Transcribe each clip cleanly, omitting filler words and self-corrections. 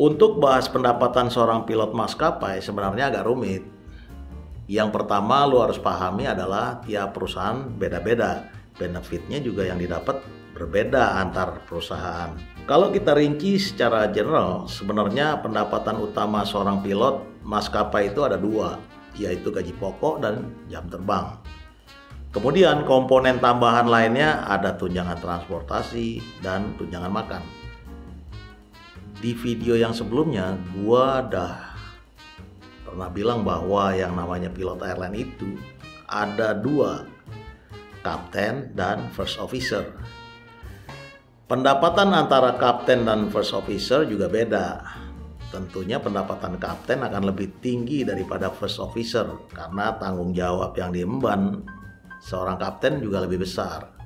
Untuk bahas pendapatan seorang pilot maskapai sebenarnya agak rumit. Yang pertama lu harus pahami adalah tiap perusahaan beda-beda. Benefitnya juga yang didapat berbeda antar perusahaan. Kalau kita rinci secara general, sebenarnya pendapatan utama seorang pilot maskapai itu ada dua, yaitu gaji pokok dan jam terbang. Kemudian komponen tambahan lainnya ada tunjangan transportasi dan tunjangan makan. Di video yang sebelumnya gua udah pernah bilang bahwa yang namanya pilot airline itu ada dua, kapten dan first officer. Pendapatan antara kapten dan first officer juga beda. Tentunya pendapatan kapten akan lebih tinggi daripada first officer karena tanggung jawab yang diemban seorang kapten juga lebih besar.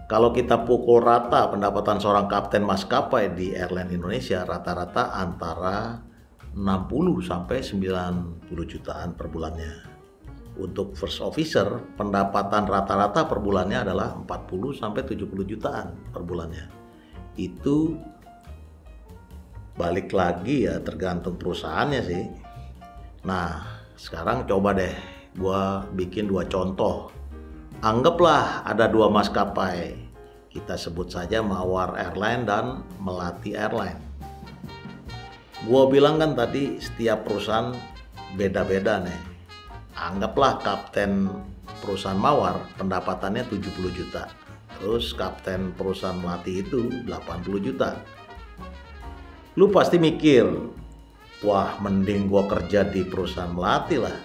Kalau kita pukul rata pendapatan seorang kapten maskapai di airline Indonesia rata-rata antara 60 sampai 90 jutaan per bulannya. Untuk first officer pendapatan rata-rata per bulannya adalah 40 sampai 70 jutaan per bulannya. Itu balik lagi ya tergantung perusahaannya sih. Nah, sekarang coba deh gua bikin dua contoh. Anggaplah ada dua maskapai, kita sebut saja Mawar Airline dan Melati Airline. Gua bilang kan tadi setiap perusahaan beda-beda nih. Anggaplah kapten perusahaan Mawar pendapatannya 70 juta. Terus kapten perusahaan Melati itu 80 juta. Lu pasti mikir, wah mending gua kerja di perusahaan Melati lah.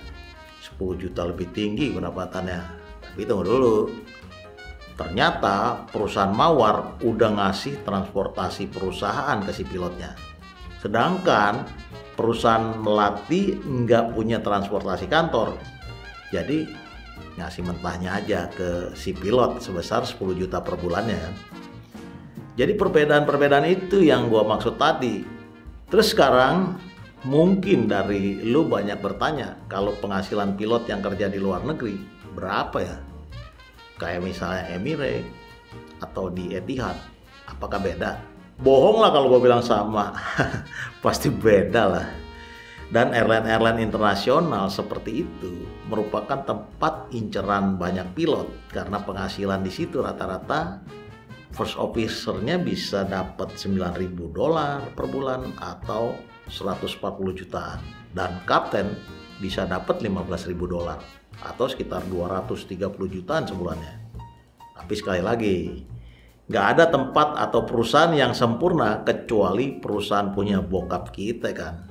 10 juta lebih tinggi pendapatannya. Tapi tunggu dulu, ternyata perusahaan Mawar udah ngasih transportasi perusahaan ke si pilotnya. Sedangkan perusahaan Melati nggak punya transportasi kantor. Jadi ngasih mentahnya aja ke si pilot sebesar 10 juta per bulannya. Jadi perbedaan-perbedaan itu yang gua maksud tadi. Terus sekarang mungkin dari lu banyak bertanya, kalau penghasilan pilot yang kerja di luar negeri berapa ya? Kayak misalnya Emirates atau di Etihad, apakah beda? Bohong lah kalau gue bilang sama. Pasti beda lah. Dan airline-airline internasional seperti itu merupakan tempat inceran banyak pilot karena penghasilan di situ rata-rata first officer-nya bisa dapat $9.000 per bulan atau 140 jutaan, dan kapten bisa dapat $15.000 atau sekitar 230 jutaan sebulannya. Tapi sekali lagi, nggak ada tempat atau perusahaan yang sempurna kecuali perusahaan punya bokap kita kan.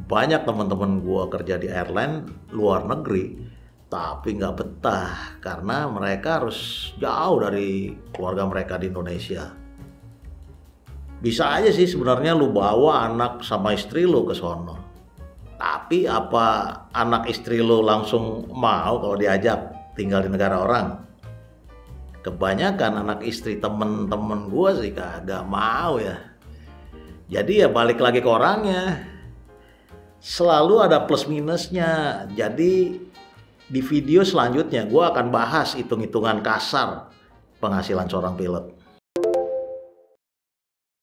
Banyak teman-teman gua kerja di airline luar negeri tapi nggak betah karena mereka harus jauh dari keluarga mereka di Indonesia. Bisa aja sih sebenarnya lu bawa anak sama istri lu ke sono. Tapi apa anak istri lu langsung mau kalau diajak tinggal di negara orang? Kebanyakan anak istri temen-temen gue sih kagak mau ya. Jadi ya balik lagi ke orangnya. Selalu ada plus minusnya. Jadi di video selanjutnya gue akan bahas hitung-hitungan kasar penghasilan seorang pilot.